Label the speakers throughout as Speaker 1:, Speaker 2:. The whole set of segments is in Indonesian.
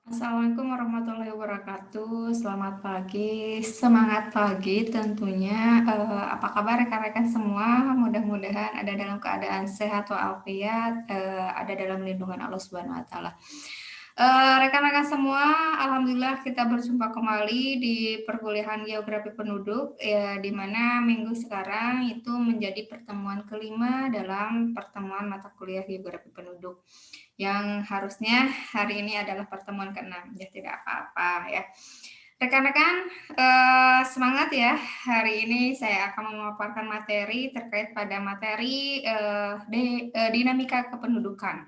Speaker 1: Assalamualaikum warahmatullahi wabarakatuh. Selamat pagi, semangat pagi tentunya. Apa kabar rekan-rekan semua? Mudah-mudahan ada dalam keadaan sehat walafiat, ada dalam lindungan Allah Subhanahu wa taala. Rekan-rekan semua, alhamdulillah kita berjumpa kembali di perkuliahan Geografi Penduduk, ya, di mana minggu sekarang itu menjadi pertemuan kelima dalam pertemuan mata kuliah Geografi Penduduk yang harusnya hari ini adalah pertemuan ke-6. Ya tidak apa-apa ya. Rekan-rekan, semangat ya. Hari ini saya akan memaparkan materi terkait pada materi dinamika kependudukan.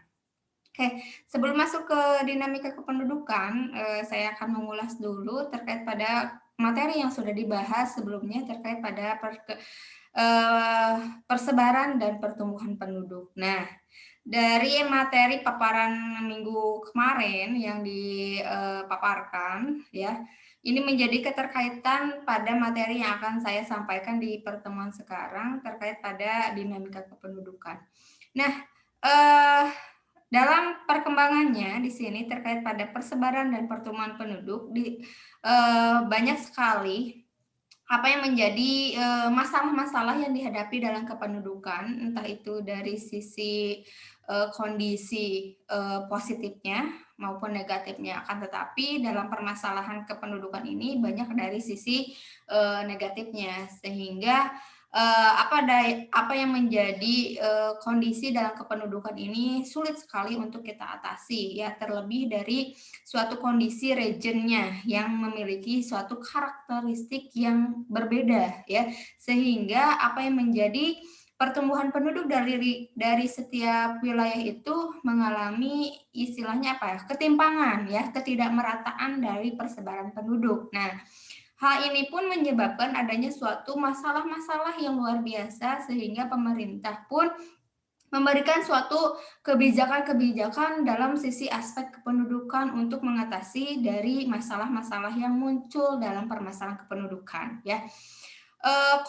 Speaker 1: Oke, sebelum masuk ke dinamika kependudukan, saya akan mengulas dulu terkait pada materi yang sudah dibahas sebelumnya terkait pada persebaran dan pertumbuhan penduduk. Nah, dari materi paparan minggu kemarin yang dipaparkan, ya, ini menjadi keterkaitan pada materi yang akan saya sampaikan di pertemuan sekarang terkait pada dinamika kependudukan. Nah, eh, dalam perkembangannya di sini terkait pada persebaran dan pertumbuhan penduduk banyak sekali apa yang menjadi masalah-masalah yang dihadapi dalam kependudukan, entah itu dari sisi kondisi positifnya maupun negatifnya. Akan tetapi dalam permasalahan kependudukan ini banyak dari sisi negatifnya, sehingga apa yang menjadi kondisi dalam kependudukan ini sulit sekali untuk kita atasi, ya, terlebih dari suatu kondisi regionnya yang memiliki suatu karakteristik yang berbeda, ya, sehingga apa yang menjadi pertumbuhan penduduk dari setiap wilayah itu mengalami istilahnya apa ya, ketimpangan, ya, ketidakmerataan dari persebaran penduduk. Nah, hal ini pun menyebabkan adanya suatu masalah-masalah yang luar biasa sehingga pemerintah pun memberikan suatu kebijakan-kebijakan dalam sisi aspek kependudukan untuk mengatasi dari masalah-masalah yang muncul dalam permasalahan kependudukan, ya.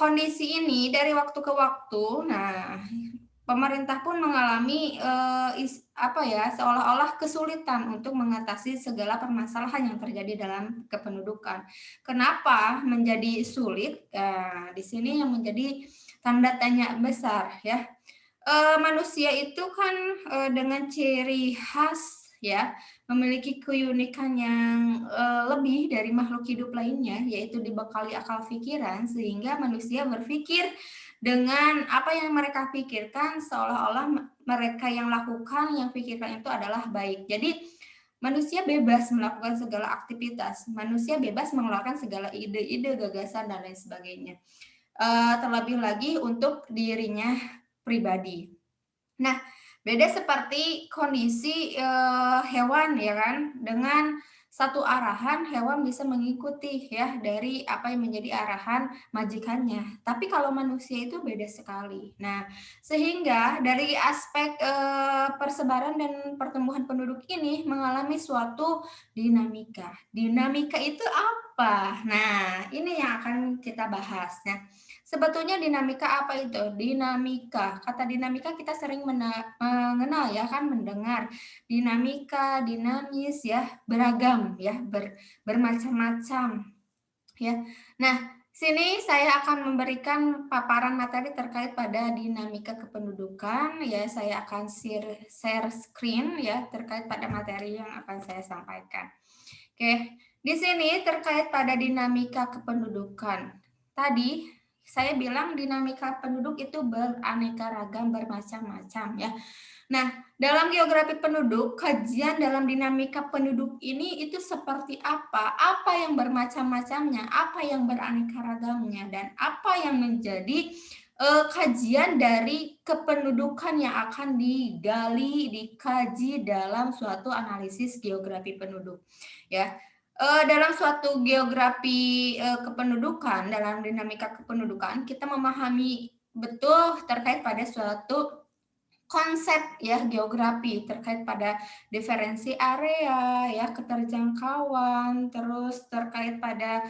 Speaker 1: Kondisi ini dari waktu ke waktu, nah, pemerintah pun mengalami seolah-olah kesulitan untuk mengatasi segala permasalahan yang terjadi dalam kependudukan. Kenapa menjadi sulit? Di sini yang menjadi tanda tanya besar, ya. Manusia itu kan dengan ciri khas, ya, memiliki keunikan yang lebih dari makhluk hidup lainnya, yaitu dibekali akal pikiran, sehingga manusia berpikir dengan apa yang mereka pikirkan seolah-olah mereka yang lakukan, yang pikirkan itu adalah baik. Jadi manusia bebas melakukan segala aktivitas, manusia bebas mengeluarkan segala ide-ide, gagasan, dan lain sebagainya. Terlebih lagi untuk dirinya pribadi. Nah, beda seperti kondisi hewan, ya kan, dengan satu arahan hewan bisa mengikuti, ya, dari apa yang menjadi arahan majikannya. Tapi kalau manusia itu beda sekali. Nah, sehingga dari aspek persebaran dan pertumbuhan penduduk ini mengalami suatu dinamika. Dinamika itu apa? Nah, ini yang akan kita bahas. Nah, sebetulnya dinamika apa itu? Dinamika. Kata dinamika kita sering mengenal, ya kan, mendengar. Dinamika, dinamis, ya, beragam, ya, bermacam-macam, ya. Nah, sini saya akan memberikan paparan materi terkait pada dinamika kependudukan, ya. Saya akan share screen, ya, terkait pada materi yang akan saya sampaikan. Oke, di sini terkait pada dinamika kependudukan. Tadi saya bilang dinamika penduduk itu beraneka ragam, bermacam-macam, ya. Nah, dalam geografi penduduk, kajian dalam dinamika penduduk ini itu seperti apa? Apa yang bermacam-macamnya? Apa yang beraneka ragamnya? Dan apa yang menjadi kajian dari kependudukan yang akan digali, dikaji dalam suatu analisis geografi penduduk, ya. Dalam suatu geografi kependudukan, dalam dinamika kependudukan, kita memahami betul terkait pada suatu konsep, ya, geografi terkait pada diferensi area, ya, keterjangkauan, terus terkait pada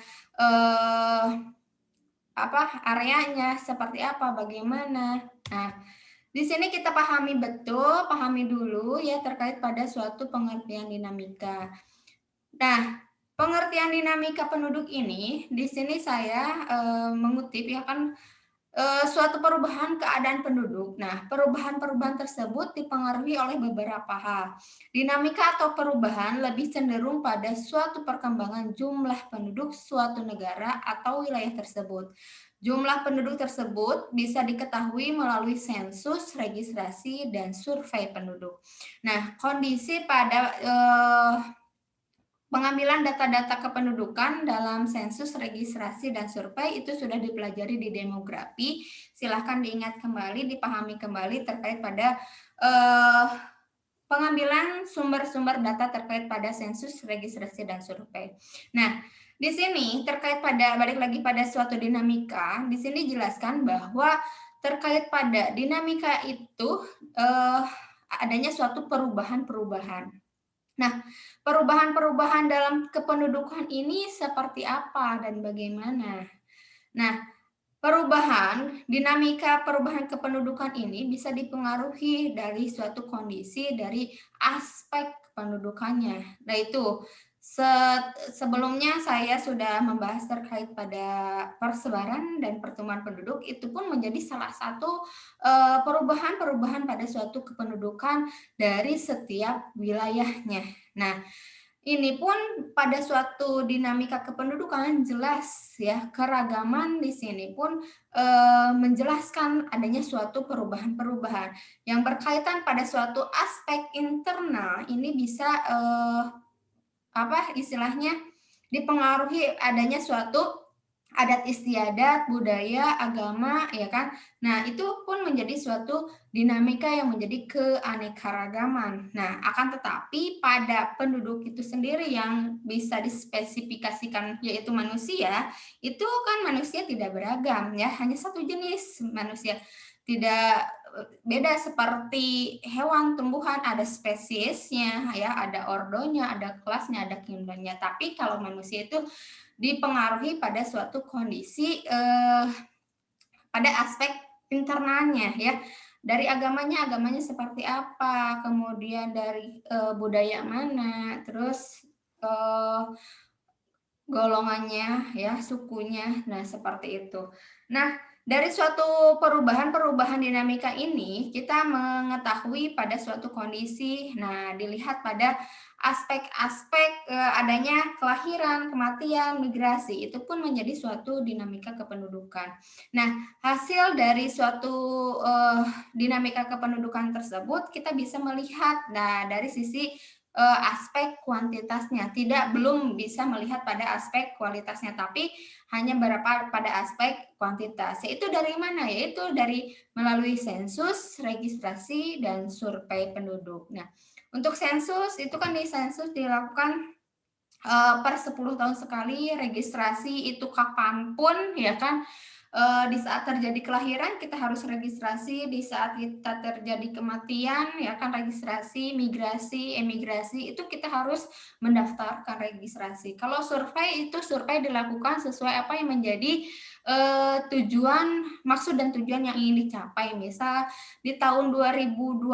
Speaker 1: areanya seperti apa, bagaimana. Nah, di sini kita pahami dulu, ya, terkait pada suatu pengertian dinamika. Nah, pengertian dinamika penduduk ini, di sini saya, mengutip ya kan, suatu perubahan keadaan penduduk. Nah, perubahan-perubahan tersebut dipengaruhi oleh beberapa hal. Dinamika atau perubahan lebih cenderung pada suatu perkembangan jumlah penduduk suatu negara atau wilayah tersebut. Jumlah penduduk tersebut bisa diketahui melalui sensus, registrasi, dan survei penduduk. Nah, kondisi pada pengambilan data-data kependudukan dalam sensus, registrasi, dan survei itu sudah dipelajari di demografi. Silahkan diingat kembali, dipahami kembali terkait pada pengambilan sumber-sumber data terkait pada sensus, registrasi, dan survei. Nah, di sini terkait pada, balik lagi pada suatu dinamika, di sini jelaskan bahwa terkait pada dinamika itu adanya suatu perubahan-perubahan. Nah, perubahan-perubahan dalam kependudukan ini seperti apa dan bagaimana? Nah, dinamika perubahan kependudukan ini bisa dipengaruhi dari suatu kondisi dari aspek kependudukannya. Nah, itu sebelumnya saya sudah membahas terkait pada persebaran dan pertumbuhan penduduk, itu pun menjadi salah satu perubahan-perubahan pada suatu kependudukan dari setiap wilayahnya. Nah, ini pun pada suatu dinamika kependudukan jelas ya, keragaman di sini pun menjelaskan adanya suatu perubahan-perubahan yang berkaitan pada suatu aspek internal. Ini bisa apa istilahnya dipengaruhi adanya suatu adat istiadat, budaya, agama, ya kan. Nah, itu pun menjadi suatu dinamika yang menjadi keanekaragaman. Nah, akan tetapi pada penduduk itu sendiri yang bisa dispesifikasikan yaitu manusia, itu kan manusia tidak beragam ya, hanya satu jenis manusia. Tidak beda seperti hewan, tumbuhan, ada spesiesnya ya, ada ordonya, ada kelasnya, ada kingdomnya. Tapi kalau manusia itu dipengaruhi pada suatu kondisi pada aspek internalnya ya. Dari agamanya seperti apa, kemudian dari budaya mana, terus golongannya ya, sukunya. Nah, seperti itu. Nah, dari suatu perubahan dinamika ini kita mengetahui pada suatu kondisi. Nah, dilihat pada aspek-aspek adanya kelahiran, kematian, migrasi, itu pun menjadi suatu dinamika kependudukan. Nah, hasil dari suatu dinamika kependudukan tersebut kita bisa melihat dari sisi aspek kuantitasnya, belum bisa melihat pada aspek kualitasnya, tapi hanya pada aspek kuantitas. Yaitu dari mana? Yaitu dari melalui sensus, registrasi, dan survei penduduk. Nah, untuk sensus itu kan di sensus dilakukan per 10 tahun sekali, registrasi itu kapanpun ya kan. Di saat terjadi kelahiran kita harus registrasi, di saat kita terjadi kematian ya kan registrasi, migrasi, emigrasi itu kita harus mendaftarkan registrasi. Kalau survei itu survei dilakukan sesuai apa yang menjadi tujuan, maksud dan tujuan yang ingin dicapai. Misal di tahun 2022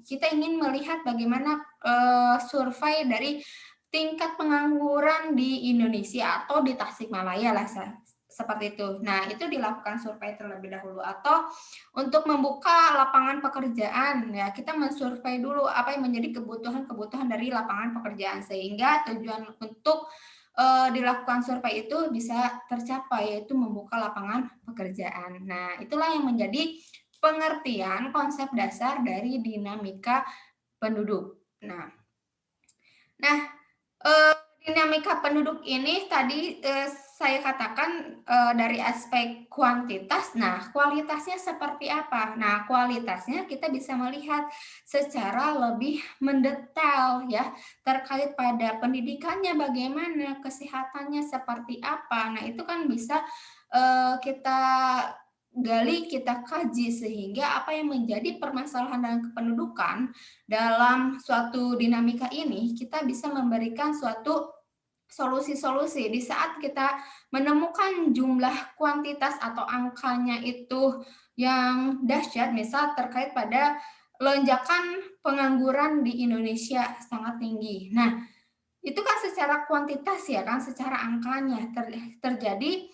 Speaker 1: kita ingin melihat bagaimana survei dari tingkat pengangguran di Indonesia atau di Tasikmalaya lah seperti itu. Nah, itu dilakukan survei terlebih dahulu, atau untuk membuka lapangan pekerjaan ya, kita mensurvei dulu apa yang menjadi kebutuhan dari lapangan pekerjaan sehingga tujuan untuk dilakukan survei itu bisa tercapai, yaitu membuka lapangan pekerjaan. Nah, itulah yang menjadi pengertian konsep dasar dari dinamika penduduk. Nah, dinamika penduduk ini tadi saya katakan dari aspek kuantitas. Nah, kualitasnya seperti apa? Nah, kualitasnya kita bisa melihat secara lebih mendetail ya, terkait pada pendidikannya bagaimana, kesehatannya seperti apa. Nah, itu kan bisa kita gali, kita kaji sehingga apa yang menjadi permasalahan dalam kependudukan dalam suatu dinamika ini kita bisa memberikan suatu solusi-solusi. Di saat kita menemukan jumlah kuantitas atau angkanya itu yang dahsyat, misal terkait pada lonjakan pengangguran di Indonesia sangat tinggi. Nah, itu kan secara kuantitas ya kan, secara angkanya terjadi,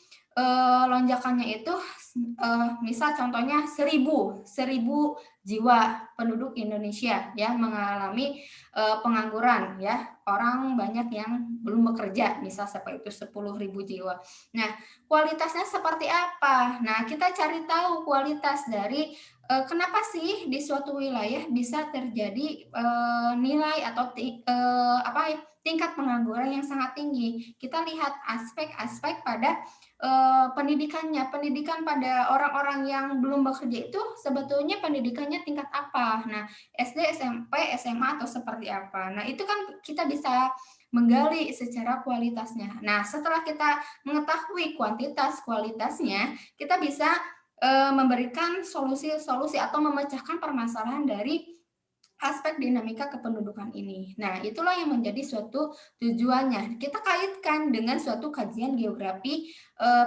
Speaker 1: lonjakannya itu, misal contohnya 1.000 jiwa penduduk Indonesia ya mengalami, pengangguran ya, orang banyak yang belum bekerja, misal seperti itu 10.000 jiwa. Nah, kualitasnya seperti apa? Nah, kita cari tahu kualitas dari, kenapa sih di suatu wilayah bisa terjadi, nilai atau apa ya, tingkat pengangguran yang sangat tinggi. Kita lihat aspek-aspek pada, pendidikannya. Pendidikan pada orang-orang yang belum bekerja itu sebetulnya pendidikannya tingkat apa? Nah, SD, SMP, SMA, atau seperti apa? Nah, itu kan kita bisa menggali secara kualitasnya. Nah, setelah kita mengetahui kuantitas, kualitasnya, kita bisa, memberikan solusi-solusi atau memecahkan permasalahan dari aspek dinamika kependudukan ini. Nah, itulah yang menjadi suatu tujuannya. Kita kaitkan dengan suatu kajian geografi,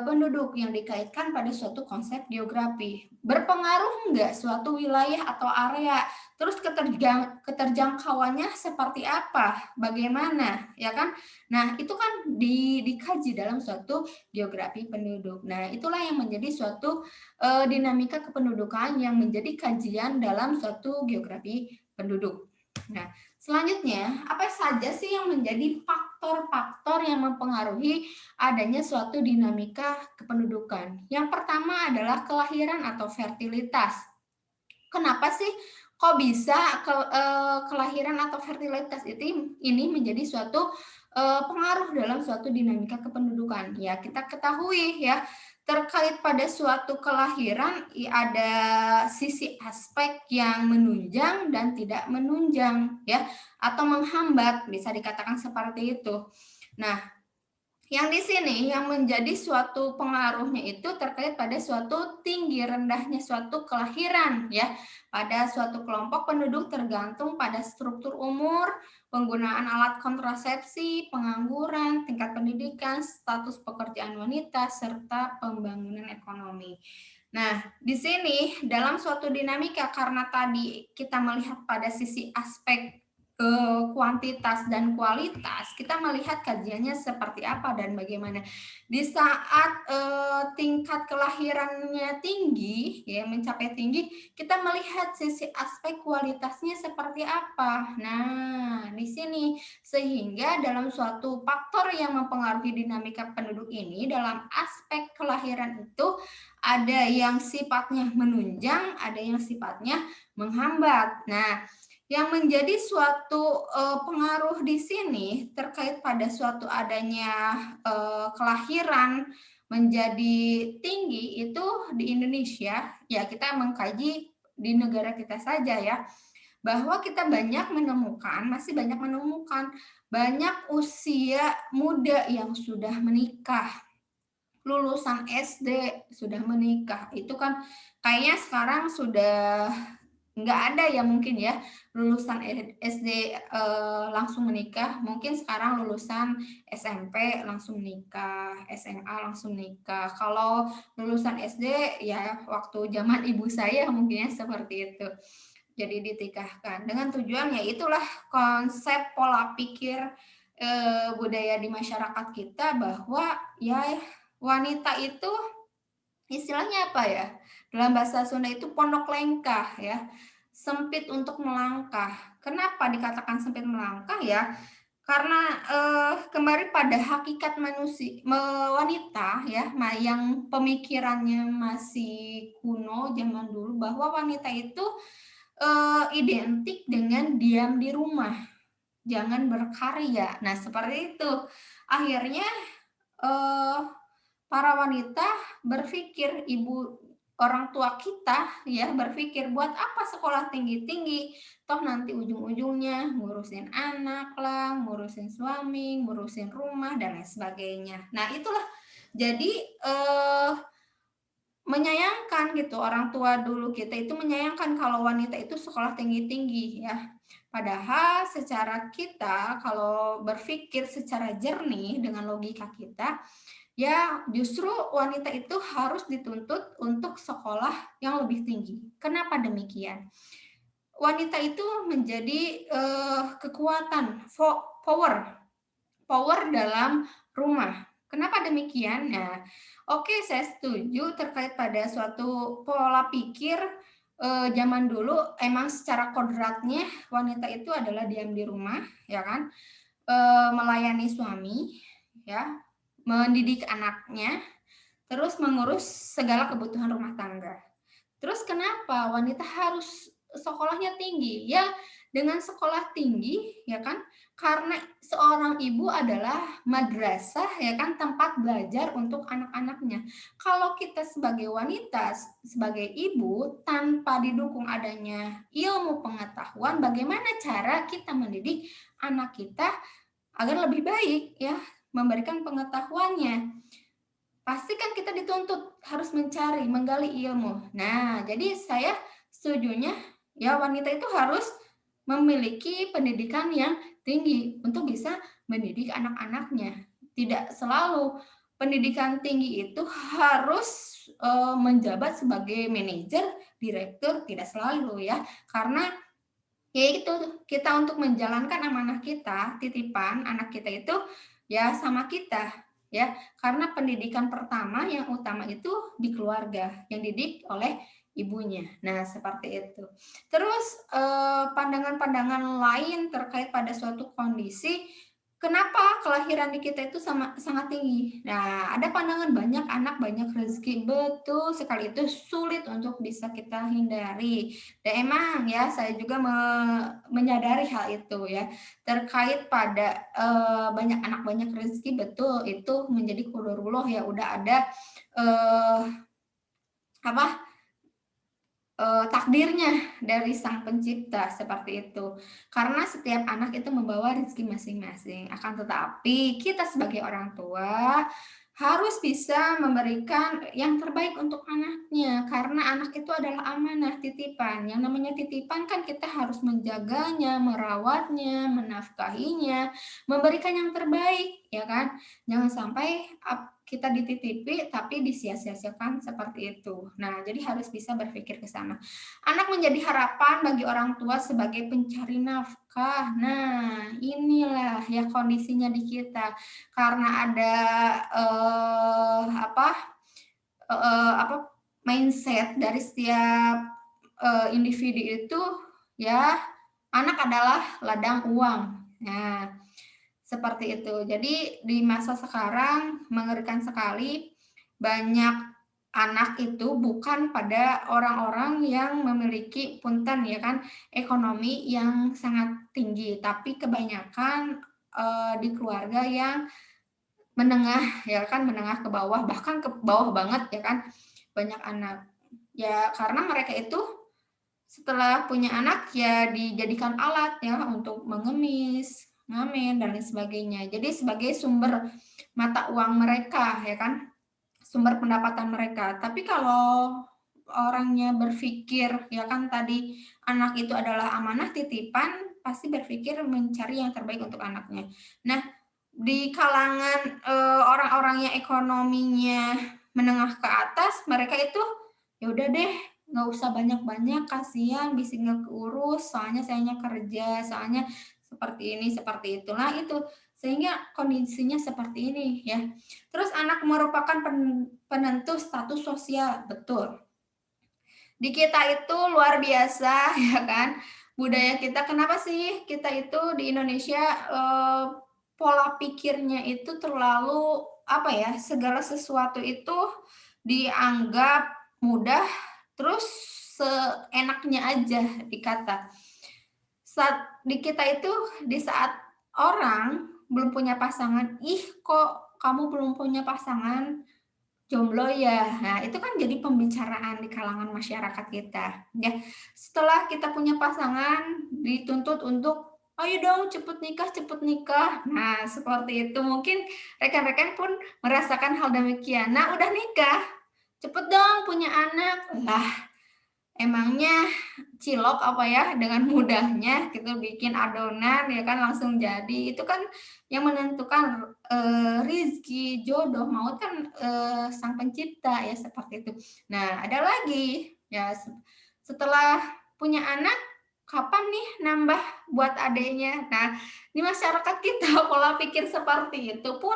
Speaker 1: penduduk yang dikaitkan pada suatu konsep geografi. Berpengaruh enggak suatu wilayah atau area? Terus keterjangkauannya seperti apa? Bagaimana? Ya kan? Nah, itu kan dikaji dalam suatu geografi penduduk. Nah, itulah yang menjadi suatu, dinamika kependudukan yang menjadi kajian dalam suatu geografi penduduk. Nah, selanjutnya, apa saja sih yang menjadi faktor-faktor yang mempengaruhi adanya suatu dinamika kependudukan? Yang pertama adalah kelahiran atau fertilitas. Kenapa sih kok bisa kelahiran atau fertilitas ini menjadi suatu, pengaruh dalam suatu dinamika kependudukan? Ya, kita ketahui ya, terkait pada suatu kelahiran ada sisi aspek yang menunjang dan tidak menunjang ya, atau menghambat, bisa dikatakan seperti itu. Nah, yang di sini yang menjadi suatu pengaruhnya itu terkait pada suatu tinggi rendahnya suatu kelahiran ya. Pada suatu kelompok penduduk tergantung pada struktur umur, penggunaan alat kontrasepsi, pengangguran, tingkat pendidikan, status pekerjaan wanita, serta pembangunan ekonomi. Nah, di sini dalam suatu dinamika karena tadi kita melihat pada sisi aspek kuantitas dan kualitas, kita melihat kajiannya seperti apa dan bagaimana. Di saat, tingkat kelahirannya tinggi, ya mencapai tinggi, kita melihat sisi aspek kualitasnya seperti apa. Nah, di sini sehingga dalam suatu faktor yang mempengaruhi dinamika penduduk ini, dalam aspek kelahiran itu ada yang sifatnya menunjang, ada yang sifatnya menghambat. Nah, yang menjadi suatu, pengaruh di sini terkait pada suatu adanya, kelahiran menjadi tinggi itu di Indonesia, ya kita mengkaji di negara kita saja ya, bahwa kita masih banyak menemukan banyak usia muda yang sudah menikah, lulusan SD sudah menikah. Itu kan kayaknya sekarang sudah nggak ada ya mungkin ya, lulusan SD, langsung menikah, mungkin sekarang lulusan SMP langsung nikah, SMA langsung nikah. Kalau lulusan SD ya waktu zaman ibu saya mungkinnya seperti itu. Jadi ditikahkan dengan tujuan ya itulah konsep pola pikir, budaya di masyarakat kita bahwa ya wanita itu istilahnya apa ya, dalam bahasa Sunda itu pondok lengkah ya, sempit untuk melangkah. Kenapa dikatakan sempit melangkah ya? Karena, kembali pada hakikat wanita ya, yang pemikirannya masih kuno zaman dulu bahwa wanita itu, identik dengan diam di rumah, jangan berkarya. Nah, seperti itu. Akhirnya, eee para wanita berpikir, orang tua kita ya berpikir, "Buat apa sekolah tinggi-tinggi? Toh nanti ujung-ujungnya ngurusin anak lah, ngurusin suami, ngurusin rumah, dan lain sebagainya." Nah, itulah jadi, menyayangkan gitu, orang tua dulu kita itu menyayangkan kalau wanita itu sekolah tinggi-tinggi ya. Padahal secara kita kalau berpikir secara jernih dengan logika kita, ya, justru wanita itu harus dituntut untuk sekolah yang lebih tinggi. Kenapa demikian? wanita itu menjadi kekuatan, power dalam rumah. Kenapa demikian? Nah, oke, saya setuju terkait pada suatu pola pikir zaman dulu emang secara kodratnya wanita itu adalah diam di rumah, ya kan? Melayani suami, ya, mendidik anaknya, terus mengurus segala kebutuhan rumah tangga. Terus kenapa wanita harus sekolahnya tinggi? Ya, dengan sekolah tinggi, ya kan, karena seorang ibu adalah madrasah, ya kan, tempat belajar untuk anak-anaknya. Kalau kita sebagai wanita, sebagai ibu, tanpa didukung adanya ilmu pengetahuan, bagaimana cara kita mendidik anak kita agar lebih baik, ya, memberikan pengetahuannya. Pasti kan kita dituntut harus mencari, menggali ilmu. Nah, jadi saya setujunya ya wanita itu harus memiliki pendidikan yang tinggi untuk bisa mendidik anak-anaknya. Tidak selalu pendidikan tinggi itu harus menjabat sebagai manajer, direktur, tidak selalu ya. Karena ya itu kita untuk menjalankan amanah kita, titipan anak kita itu ya sama kita ya, karena pendidikan pertama yang utama itu di keluarga, yang didik oleh ibunya. Nah, seperti itu. Terus pandangan-pandangan lain terkait pada suatu kondisi, kenapa kelahiran di kita itu sangat tinggi? Nah, ada pandangan banyak anak banyak rezeki, betul sekali, itu sulit untuk bisa kita hindari. Dan emang ya saya juga menyadari hal itu ya, terkait pada banyak anak banyak rezeki, betul itu menjadi qadarullah ya, udah ada eh, apa takdirnya dari Sang Pencipta seperti itu. Karena setiap anak itu membawa rezeki masing-masing. Akan tetapi kita sebagai orang tua harus bisa memberikan yang terbaik untuk anaknya, karena anak itu adalah amanah, titipan. Yang namanya titipan kan kita harus menjaganya, merawatnya, menafkahinya, memberikan yang terbaik, ya kan? Jangan sampai kita dititipi tapi disia-siakan seperti itu. Nah, jadi harus bisa berpikir ke sana. Anak menjadi harapan bagi orang tua sebagai pencari nafkah. Nah, inilah ya kondisinya di kita. Karena ada eh, apa apa mindset dari setiap individu itu ya anak adalah ladang uang. Nah, seperti itu. Jadi di masa sekarang mengerikan sekali, banyak anak itu bukan pada orang-orang yang memiliki punten ya kan ekonomi yang sangat tinggi, tapi kebanyakan di keluarga yang menengah ya kan, menengah ke bawah, bahkan ke bawah banget ya kan, banyak anak. Ya karena mereka itu setelah punya anak ya dijadikan alat ya untuk mengemis, ngamen dan lain sebagainya. Jadi sebagai sumber mata uang mereka ya kan, sumber pendapatan mereka. Tapi kalau orangnya berpikir ya kan tadi anak itu adalah amanah titipan, pasti berpikir mencari yang terbaik untuk anaknya. Nah, di kalangan orang-orang yang ekonominya menengah ke atas, mereka itu ya udah deh nggak usah banyak-banyak, kasihan bisa nggak keurus, soalnya sayanya kerja, soalnya seperti ini seperti itulah itu, sehingga kondisinya seperti ini ya. Terus anak merupakan penentu status sosial, betul. Di kita itu luar biasa ya kan, budaya kita. Kenapa sih kita itu di Indonesia pola pikirnya itu terlalu apa ya, segala sesuatu itu dianggap mudah, terus seenaknya aja dikata. Saat di kita itu di saat orang belum punya pasangan, ih kok kamu belum punya pasangan, jomblo ya. Nah, itu kan jadi pembicaraan di kalangan masyarakat kita, ya. Setelah kita punya pasangan, dituntut untuk, "Ayo dong cepet nikah cepet nikah." Nah, seperti itu. Mungkin rekan-rekan pun merasakan hal demikian. Nah, udah nikah, cepet dong punya anak. Lah, emangnya cilok apa ya, dengan mudahnya gitu bikin adonan ya kan langsung jadi. Itu kan yang menentukan rizki, jodoh, maut kan Sang Pencipta ya seperti itu. Nah, ada lagi ya setelah punya anak kapan nih nambah buat adeknya? Nah, di masyarakat kita pola pikir seperti itu pun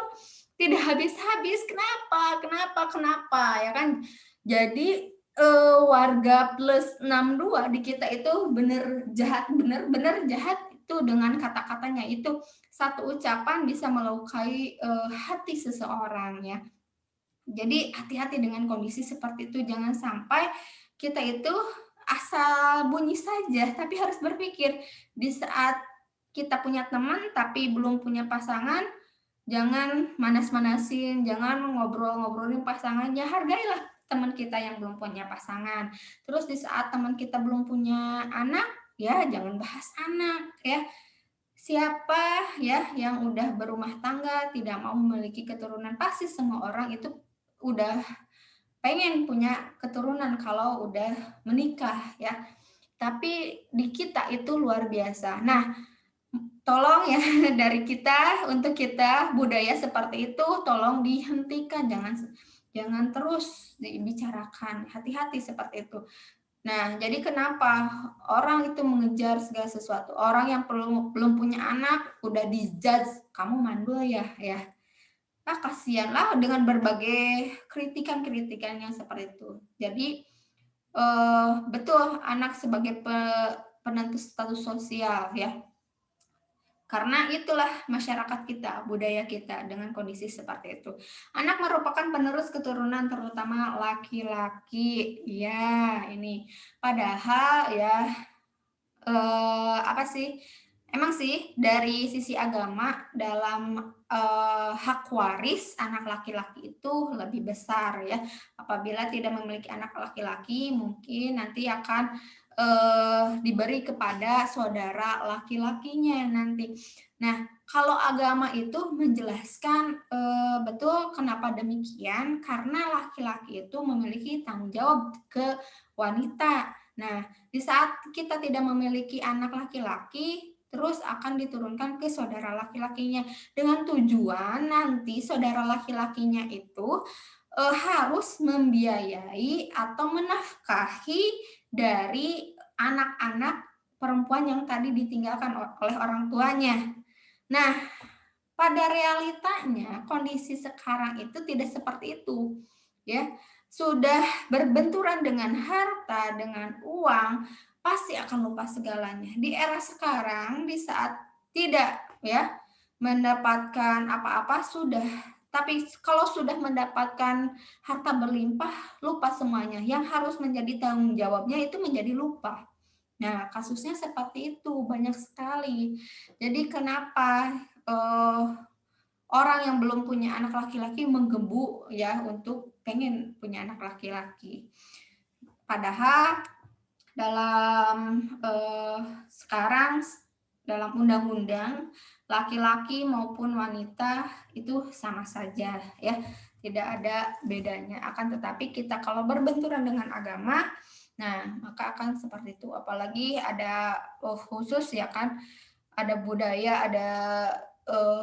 Speaker 1: tidak habis-habis. Kenapa kenapa kenapa, ya kan? Jadi, warga plus 62 di kita itu bener-bener jahat itu dengan kata-katanya itu. Satu ucapan bisa melukai, hati seseorang ya. Jadi hati-hati dengan kondisi seperti itu, jangan sampai kita itu asal bunyi saja, tapi harus berpikir di saat kita punya teman tapi belum punya pasangan, jangan manas-manasin, jangan ngobrol-ngobrolin pasangannya, hargailah teman kita yang belum punya pasangan. Terus di saat teman kita belum punya anak, ya jangan bahas anak ya. Siapa ya yang udah berumah tangga, tidak mau memiliki keturunan, pasti semua orang itu udah pengen punya keturunan kalau udah menikah ya. Tapi di kita itu luar biasa. Nah, tolong ya dari kita untuk kita budaya seperti itu tolong dihentikan, jangan jangan terus dibicarakan. Hati-hati seperti itu. Nah, jadi kenapa orang itu mengejar segala sesuatu? Orang yang belum punya anak udah dijudge, kamu mandul ya, ya. Ah, kasihanlah dengan berbagai kritikan-kritikan yang seperti itu. Jadi, betul anak sebagai penentu status sosial ya. Karena itulah masyarakat kita, budaya kita dengan kondisi seperti itu. Anak merupakan penerus keturunan terutama laki-laki. Ya, ini. Padahal ya apa sih, emang sih dari sisi agama dalam, hak waris anak laki-laki itu lebih besar ya. Apabila tidak memiliki anak laki-laki mungkin nanti akan, diberi kepada saudara laki-lakinya nanti. Nah, kalau agama itu menjelaskan, betul kenapa demikian, karena laki-laki itu memiliki tanggung jawab ke wanita. Nah, di saat kita tidak memiliki anak laki-laki, terus akan diturunkan ke saudara laki-lakinya dengan tujuan nanti saudara laki-lakinya itu harus membiayai atau menafkahi dari anak-anak perempuan yang tadi ditinggalkan oleh orang tuanya. Nah, pada realitanya kondisi sekarang itu tidak seperti itu, ya. Sudah berbenturan dengan harta, dengan uang, pasti akan lupa segalanya. Di era sekarang, di saat tidak ya mendapatkan apa-apa sudah, tapi kalau sudah mendapatkan harta berlimpah, lupa semuanya. Yang harus menjadi tanggung jawabnya itu menjadi lupa. Nah, kasusnya seperti itu banyak sekali. Jadi kenapa orang yang belum punya anak laki-laki menggebu ya untuk pengen punya anak laki-laki. Padahal dalam sekarang dalam undang-undang laki-laki maupun wanita itu sama saja ya, tidak ada bedanya. Akan tetapi kita kalau berbenturan dengan agama, nah maka akan seperti itu. Apalagi ada khusus ya kan, ada budaya, ada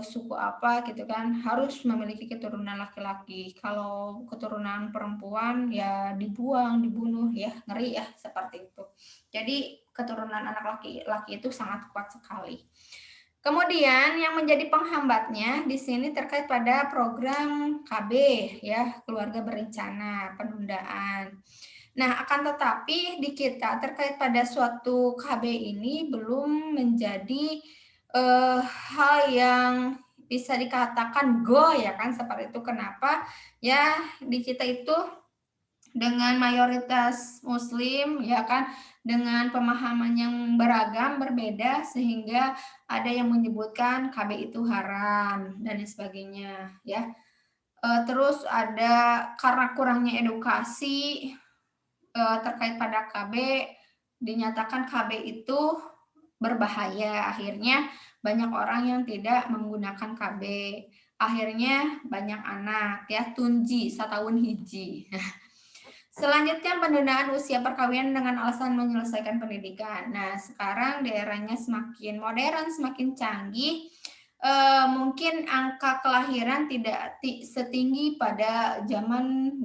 Speaker 1: suku apa gitu kan, harus memiliki keturunan laki-laki. Kalau keturunan perempuan ya dibuang, dibunuh ya, ngeri ya seperti itu. Jadi keturunan anak laki-laki itu sangat kuat sekali. Kemudian yang menjadi penghambatnya di sini terkait pada program KB ya, keluarga berencana, penundaan. Nah, akan tetapi di kita terkait pada suatu KB ini belum menjadi hal yang bisa dikatakan go ya kan seperti itu. Kenapa? Ya di kita itu dengan mayoritas muslim ya kan, dengan pemahaman yang beragam berbeda sehingga ada yang menyebutkan KB itu haram dan lain sebagainya ya. Terus ada karena kurangnya edukasi terkait pada KB, dinyatakan KB itu berbahaya. Akhirnya banyak orang yang tidak menggunakan KB. Akhirnya banyak anak ya, tunji satahun hiji. Selanjutnya penundaan usia perkawinan dengan alasan menyelesaikan pendidikan. Nah, sekarang daerahnya semakin modern, semakin canggih. Mungkin angka kelahiran tidak setinggi pada zaman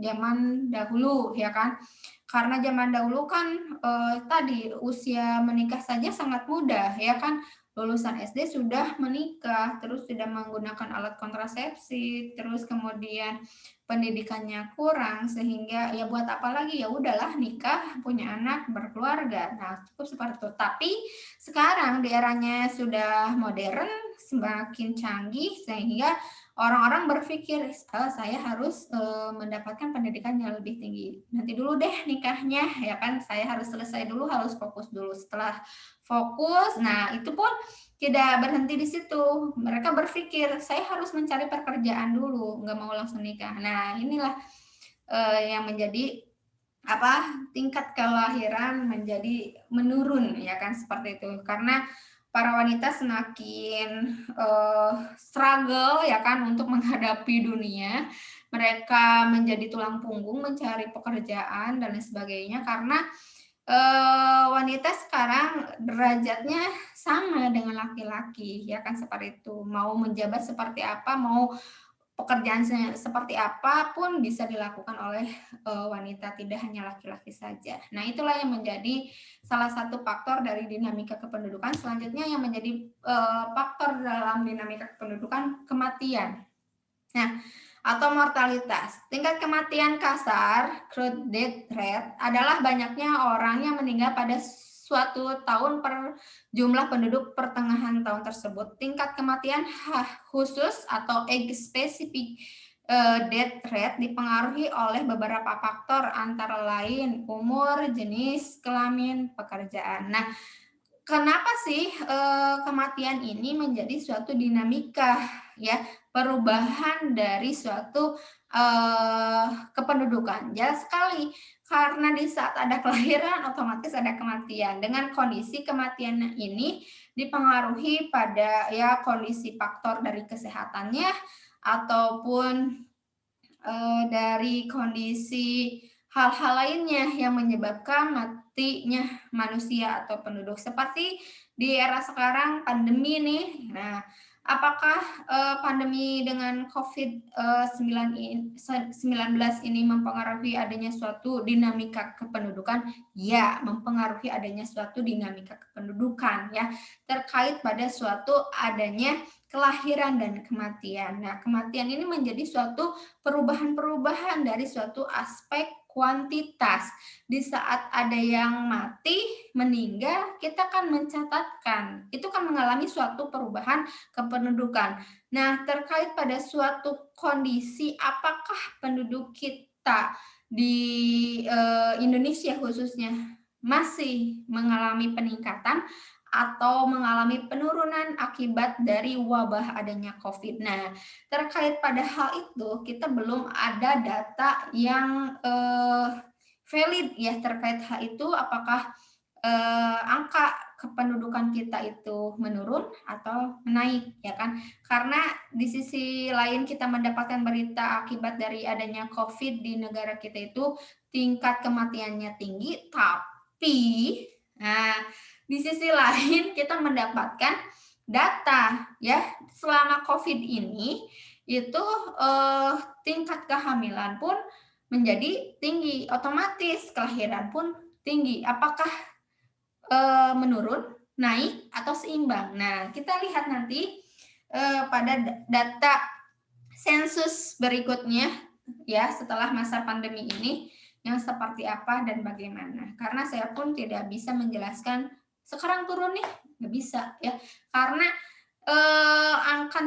Speaker 1: dahulu ya kan. Karena zaman dahulu kan tadi usia menikah saja sangat muda ya kan, lulusan SD sudah menikah, terus tidak menggunakan alat kontrasepsi, terus kemudian pendidikannya kurang sehingga ya buat apa lagi, ya udahlah nikah, punya anak, berkeluarga. Nah, cukup seperti itu. Tapi sekarang di eranya sudah modern, semakin canggih sehingga orang-orang berpikir, saya harus mendapatkan pendidikan yang lebih tinggi. Nanti dulu deh nikahnya, ya kan? Saya harus selesai dulu, harus fokus dulu. Setelah fokus, nah itu pun tidak berhenti di situ. Mereka berpikir, saya harus mencari pekerjaan dulu, nggak mau langsung nikah. Nah, inilah yang menjadi tingkat kelahiran menjadi menurun, ya kan, seperti itu. Karena para wanita semakin struggle, ya kan, untuk menghadapi dunia. Mereka menjadi tulang punggung mencari pekerjaan dan lain sebagainya, karena wanita sekarang derajatnya sama dengan laki-laki, ya kan, seperti itu. Mau menjabat seperti apa, mau pekerjaan seperti apa pun bisa dilakukan oleh wanita, tidak hanya laki-laki saja. Nah, itulah yang menjadi salah satu faktor dari dinamika kependudukan. Selanjutnya yang menjadi faktor dalam dinamika kependudukan, kematian. Nah, atau mortalitas. Tingkat kematian kasar, crude death rate, adalah banyaknya orang yang meninggal pada suatu tahun per jumlah penduduk pertengahan tahun tersebut. Tingkat kematian khusus atau age specific death rate dipengaruhi oleh beberapa faktor antara lain umur, jenis kelamin, pekerjaan. Nah, kenapa sih kematian ini menjadi suatu dinamika, ya, perubahan dari suatu kependudukan? Jelas sekali, karena di saat ada kelahiran otomatis ada kematian. Dengan kondisi kematian ini dipengaruhi pada ya kondisi faktor dari kesehatannya ataupun dari kondisi hal-hal lainnya yang menyebabkan matinya manusia atau penduduk. Seperti di era sekarang pandemi nih. Nah, apakah pandemi dengan COVID-19 ini mempengaruhi adanya suatu dinamika kependudukan? Ya, mempengaruhi adanya suatu dinamika kependudukan, ya, terkait pada suatu adanya kelahiran dan kematian. Nah, kematian ini menjadi suatu perubahan-perubahan dari suatu aspek kuantitas. Di saat ada yang mati, meninggal, kita kan mencatatkan. Itu kan mengalami suatu perubahan kependudukan. Nah, terkait pada suatu kondisi, apakah penduduk kita di Indonesia khususnya masih mengalami peningkatan atau mengalami penurunan akibat dari wabah adanya COVID. Nah, terkait pada hal itu, kita belum ada data yang valid ya terkait hal itu, apakah angka kependudukan kita itu menurun atau menaik, ya kan? Karena di sisi lain kita mendapatkan berita akibat dari adanya COVID di negara kita itu tingkat kematiannya tinggi, tapi nah, di sisi lain kita mendapatkan data ya selama COVID ini itu tingkat kehamilan pun menjadi tinggi, otomatis kelahiran pun tinggi. Apakah menurun, naik, atau seimbang? Nah, kita lihat nanti pada data sensus berikutnya ya setelah masa pandemi ini yang seperti apa dan bagaimana. Karena saya pun tidak bisa menjelaskan sekarang turun nih, nggak bisa ya. Karena angka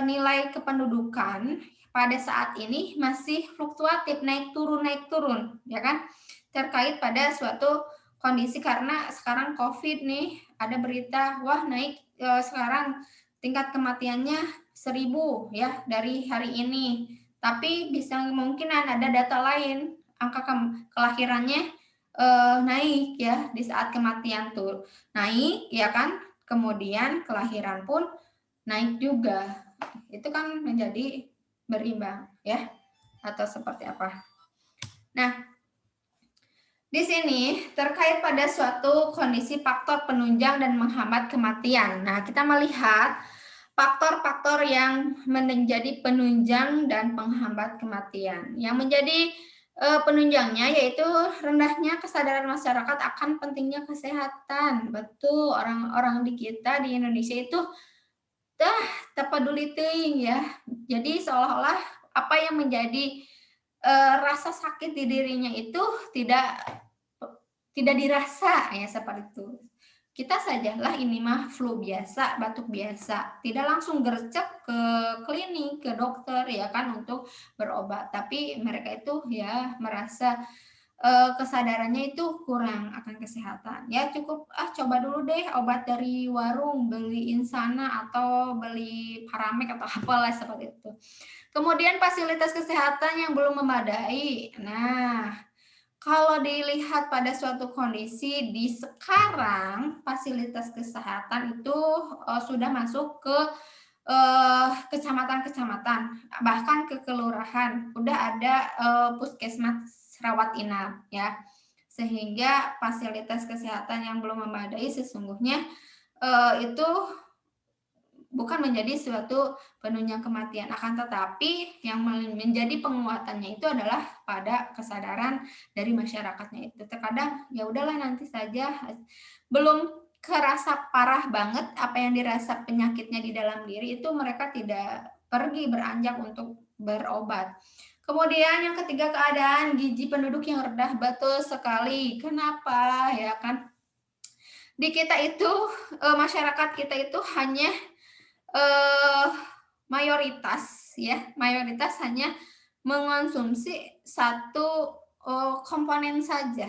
Speaker 1: nilai kependudukan pada saat ini masih fluktuatif, naik turun, ya kan? Terkait pada suatu kondisi, karena sekarang COVID nih, ada berita, wah naik sekarang tingkat kematiannya 1000 ya dari hari ini. Tapi bisa kemungkinan ada data lain, angka kelahirannya naik ya di saat kematian tuh naik, ya kan? Kemudian kelahiran pun naik juga. Itu kan menjadi berimbang ya, atau seperti apa. Nah, di sini terkait pada suatu kondisi faktor penunjang dan menghambat kematian. Nah, kita melihat faktor-faktor yang menjadi penunjang dan penghambat kematian. Yang menjadi Penunjangnya yaitu rendahnya kesadaran masyarakat akan pentingnya kesehatan. Betul, orang-orang di kita di Indonesia itu tah peduli teuing ya. Jadi seolah-olah apa yang menjadi, rasa sakit di dirinya itu tidak tidak dirasa ya seperti itu. Kita sajalah ini mah flu biasa, batuk biasa, tidak langsung gercep ke klinik, ke dokter ya kan untuk berobat. Tapi mereka itu ya merasa kesadarannya itu kurang akan kesehatan. Ya cukup, coba dulu deh obat dari warung, beli Insana atau beli Paramek atau apalah seperti itu. Kemudian fasilitas kesehatan yang belum memadai. Nah, kalau dilihat pada suatu kondisi di sekarang, fasilitas kesehatan itu, sudah masuk ke, kecamatan-kecamatan, bahkan ke kelurahan, udah ada, puskesmas rawat inap ya. Sehingga fasilitas kesehatan yang belum memadai sesungguhnya, itu bukan menjadi suatu penunjang kematian, akan tetapi yang menjadi penguatannya itu adalah pada kesadaran dari masyarakatnya itu. Terkadang ya udahlah nanti saja, belum kerasa parah banget apa yang dirasa penyakitnya di dalam diri itu mereka tidak pergi beranjak untuk berobat. Kemudian yang ketiga keadaan gizi penduduk yang rendah, betul sekali. Kenapa ya kan? Di kita itu, masyarakat kita itu hanya eh, mayoritas hanya mengonsumsi satu komponen saja.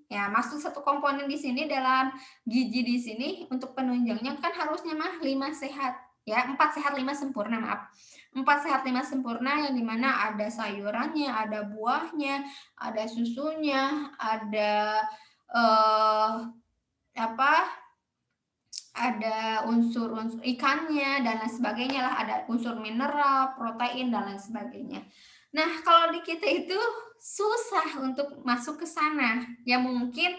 Speaker 1: Ya, maksud satu komponen di sini dalam gizi di sini untuk penunjangnya kan harusnya mah 5 sehat, ya, 4 sehat 5 sempurna, maaf. 4 sehat 5 sempurna yang dimana ada sayurannya, ada buahnya, ada susunya, ada eh, apa ada unsur-unsur ikannya dan lain sebagainya lah, ada unsur mineral, protein dan lain sebagainya. Nah, kalau di kita itu susah untuk masuk ke sana. Ya mungkin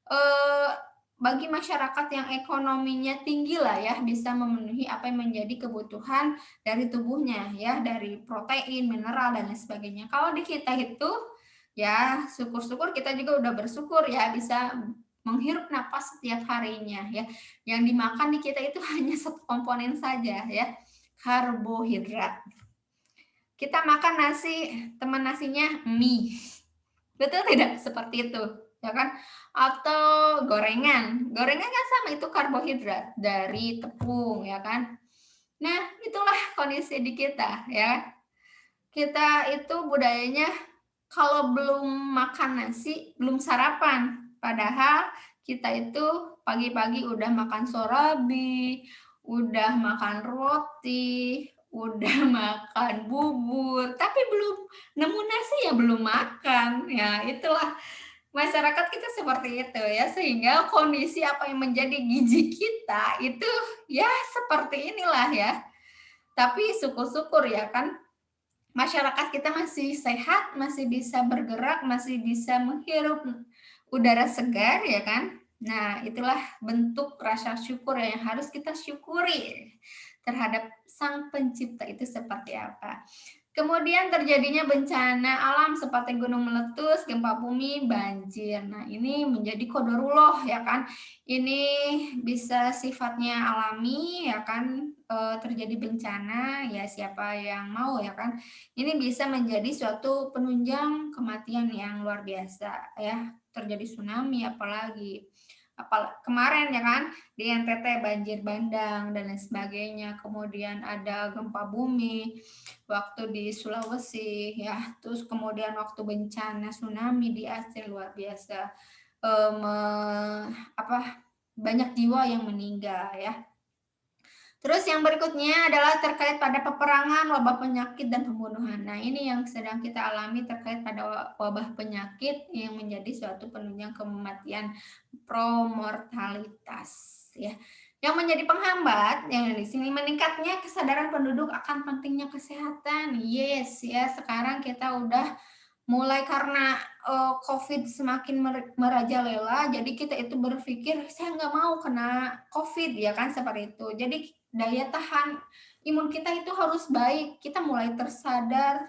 Speaker 1: eh, bagi masyarakat yang ekonominya tinggi lah ya bisa memenuhi apa yang menjadi kebutuhan dari tubuhnya ya, dari protein, mineral dan lain sebagainya. Kalau di kita itu ya syukur-syukur kita juga udah bersyukur ya bisa menghirup napas setiap harinya ya. Yang dimakan di kita itu hanya satu komponen saja ya, karbohidrat. Kita makan nasi, teman nasinya mie. Betul tidak? Seperti itu, ya kan? Atau gorengan. Gorengan kan sama itu karbohidrat dari tepung, ya kan? Nah, itulah kondisi di kita, ya. Kita itu budayanya kalau belum makan nasi, belum sarapan. Padahal kita itu pagi-pagi udah makan sorabi, udah makan roti, udah makan bubur, tapi belum nemu nasi ya belum makan. Ya, itulah masyarakat kita seperti itu ya, sehingga kondisi apa yang menjadi gizi kita itu ya seperti inilah ya. Tapi syukur-syukur ya kan masyarakat kita masih sehat, masih bisa bergerak, masih bisa menghirup udara segar ya kan. Nah, itulah bentuk rasa syukur yang harus kita syukuri terhadap Sang Pencipta itu seperti apa. Kemudian terjadinya bencana alam seperti gunung meletus, gempa bumi, banjir. Nah, ini menjadi qadarullah ya kan. Ini bisa sifatnya alami ya kan, terjadi bencana ya siapa yang mau ya kan. Ini bisa menjadi suatu penunjang kematian yang luar biasa ya. Terjadi tsunami apalagi kemarin ya kan di NTT banjir bandang dan lain sebagainya, kemudian ada gempa bumi waktu di Sulawesi ya, terus kemudian waktu bencana tsunami di Aceh luar biasa, banyak jiwa yang meninggal ya. Terus yang berikutnya adalah terkait pada peperangan, wabah penyakit, dan pembunuhan. Nah, ini yang sedang kita alami terkait pada wabah penyakit yang menjadi suatu penunjang kematian promortalitas. Ya. Yang menjadi penghambat, yang di sini meningkatnya kesadaran penduduk akan pentingnya kesehatan. Yes, ya sekarang kita udah mulai karena COVID semakin merajalela, jadi kita itu berpikir saya nggak mau kena COVID ya kan seperti itu. Jadi daya tahan imun kita itu harus baik. Kita mulai tersadar,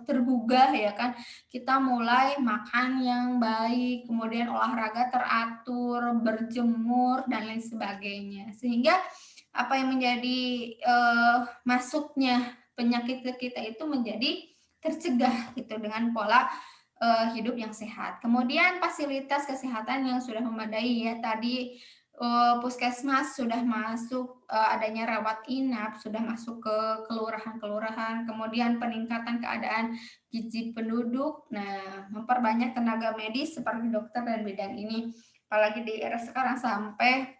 Speaker 1: tergugah ya kan. Kita mulai makan yang baik, kemudian olahraga teratur, berjemur dan lain sebagainya. Sehingga apa yang menjadi masuknya penyakit ke kita itu menjadi tercegah gitu dengan pola hidup yang sehat. Kemudian fasilitas kesehatan yang sudah memadai ya tadi puskesmas sudah masuk adanya rawat inap, sudah masuk ke kelurahan-kelurahan, kemudian peningkatan keadaan gizi penduduk. Nah, memperbanyak tenaga medis seperti dokter dan bidang ini. Apalagi di era sekarang sampai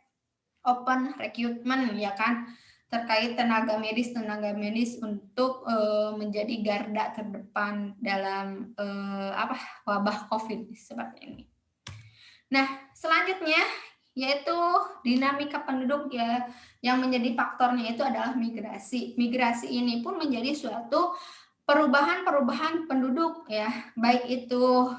Speaker 1: open recruitment ya kan terkait tenaga medis untuk menjadi garda terdepan dalam wabah COVID seperti ini. Nah, selanjutnya yaitu dinamika penduduk ya yang menjadi faktornya itu adalah migrasi. Migrasi ini pun menjadi suatu perubahan penduduk ya, baik itu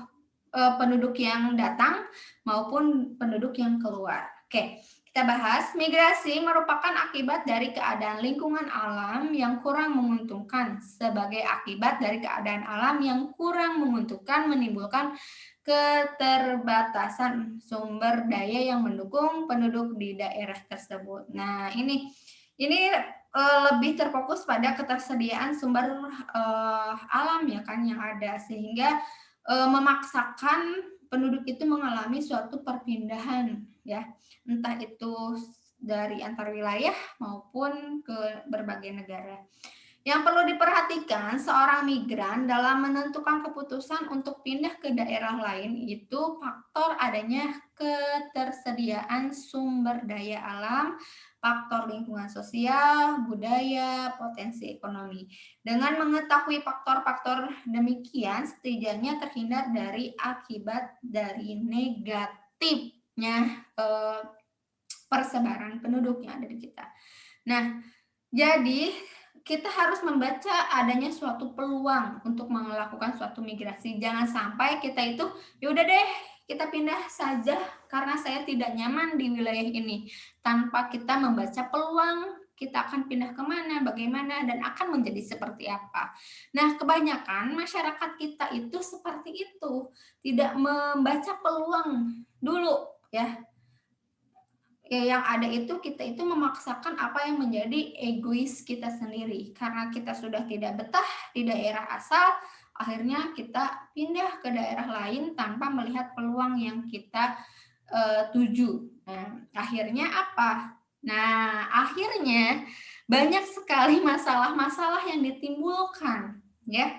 Speaker 1: penduduk yang datang maupun penduduk yang keluar. Oke. Kita bahas, migrasi merupakan akibat dari keadaan lingkungan alam yang kurang menguntungkan. Sebagai akibat dari keadaan alam yang kurang menguntungkan menimbulkan keterbatasan sumber daya yang mendukung penduduk di daerah tersebut. Nah, ini lebih terfokus pada ketersediaan sumber alam ya kan yang ada sehingga memaksakan penduduk itu mengalami suatu perpindahan ya, entah itu dari antar wilayah maupun ke berbagai negara. Yang perlu diperhatikan seorang migran dalam menentukan keputusan untuk pindah ke daerah lain itu faktor adanya ketersediaan sumber daya alam, faktor lingkungan sosial, budaya, potensi ekonomi. Dengan mengetahui faktor-faktor demikian, setidaknya terhindar dari akibat dari negatifnya persebaran penduduk yang ada di kita. Nah, jadi kita harus membaca adanya suatu peluang untuk melakukan suatu migrasi. Jangan sampai kita itu, ya udah deh, kita pindah saja karena saya tidak nyaman di wilayah ini. Tanpa kita membaca peluang, kita akan pindah kemana, bagaimana, dan akan menjadi seperti apa. Nah, kebanyakan masyarakat kita itu seperti itu. Tidak membaca peluang dulu, ya. Ya, yang ada itu kita itu memaksakan apa yang menjadi egois kita sendiri. Karena kita sudah tidak betah di daerah asal, akhirnya kita pindah ke daerah lain tanpa melihat peluang yang kita tuju. Nah, akhirnya apa? Nah, akhirnya banyak sekali masalah-masalah yang ditimbulkan, ya.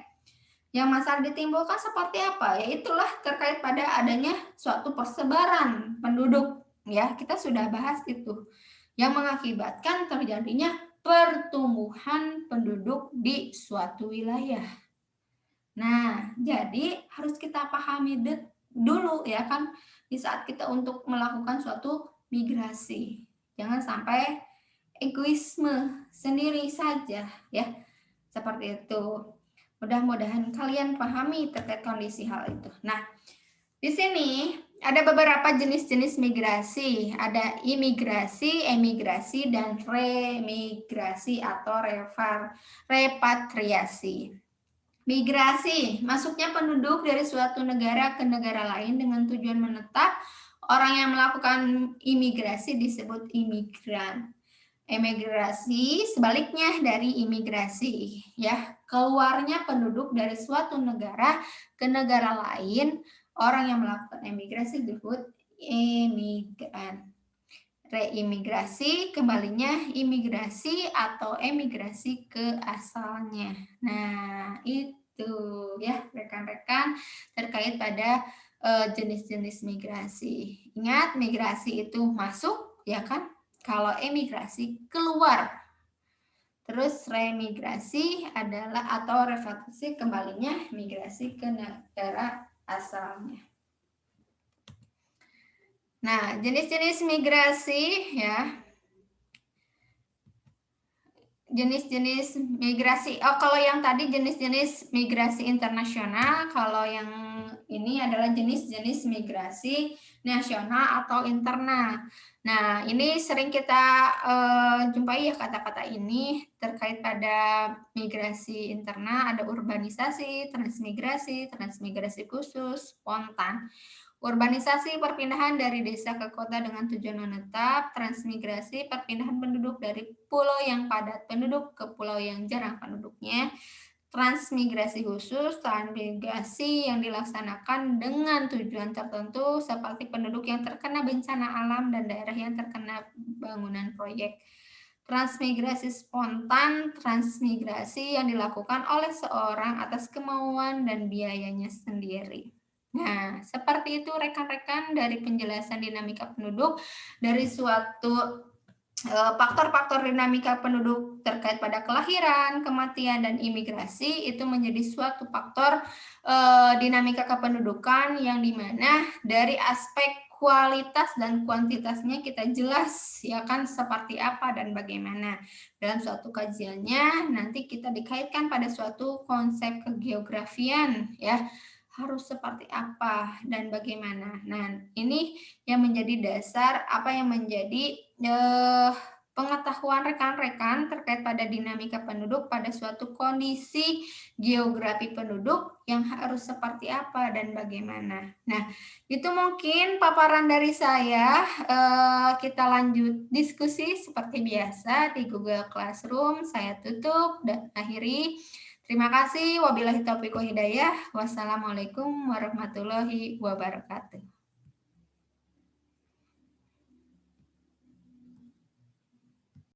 Speaker 1: Yang masalah ditimbulkan seperti apa? Ya itulah terkait pada adanya suatu persebaran penduduk. Ya, kita sudah bahas itu. Yang mengakibatkan terjadinya pertumbuhan penduduk di suatu wilayah. Nah, jadi harus kita pahami dulu ya kan di saat kita untuk melakukan suatu migrasi. Jangan sampai egoisme sendiri saja ya. Seperti itu. Mudah-mudahan kalian pahami terkait kondisi hal itu. Nah, di sini ada beberapa jenis-jenis migrasi. Ada imigrasi, emigrasi, dan remigrasi atau repatriasi. Migrasi, masuknya penduduk dari suatu negara ke negara lain dengan tujuan menetap. Orang yang melakukan imigrasi disebut imigran. Emigrasi sebaliknya dari imigrasi, ya. Keluarnya penduduk dari suatu negara ke negara lain, orang yang melakukan emigrasi disebut imigran. Reimigrasi kembalinya imigrasi atau emigrasi ke asalnya. Nah, itu ya rekan-rekan terkait pada jenis-jenis migrasi. Ingat, migrasi itu masuk ya kan? Kalau emigrasi keluar. Terus remigrasi adalah atau repatriasi kembalinya migrasi ke negara asalnya. Nah, jenis-jenis migrasi ya. Jenis-jenis migrasi. Oh, kalau yang tadi jenis-jenis migrasi internasional, kalau yang ini adalah jenis-jenis migrasi nasional atau internal. Nah, ini sering kita jumpai ya kata-kata ini terkait pada migrasi internal, ada urbanisasi, transmigrasi khusus, spontan. Urbanisasi perpindahan dari desa ke kota dengan tujuan menetap, transmigrasi perpindahan penduduk dari pulau yang padat penduduk ke pulau yang jarang penduduknya, transmigrasi khusus, transmigrasi yang dilaksanakan dengan tujuan tertentu seperti penduduk yang terkena bencana alam dan daerah yang terkena bangunan proyek. Transmigrasi spontan, transmigrasi yang dilakukan oleh seorang atas kemauan dan biayanya sendiri. Nah, seperti itu rekan-rekan dari penjelasan dinamika penduduk dari suatu faktor-faktor dinamika penduduk terkait pada kelahiran, kematian, dan imigrasi itu menjadi suatu faktor dinamika kependudukan yang dimana dari aspek kualitas dan kuantitasnya kita jelas ya kan seperti apa dan bagaimana. Dalam suatu kajiannya nanti kita dikaitkan pada suatu konsep kegeografian ya, harus seperti apa dan bagaimana. Nah, ini yang menjadi dasar apa yang menjadi pengetahuan rekan-rekan terkait pada dinamika penduduk pada suatu kondisi geografi penduduk yang harus seperti apa dan bagaimana. Nah, itu mungkin paparan dari saya. Kita lanjut diskusi seperti biasa di Google Classroom. Saya tutup dan akhiri. Terima kasih. Wabillahi taufiq wal hidayah. Wassalamualaikum warahmatullahi wabarakatuh.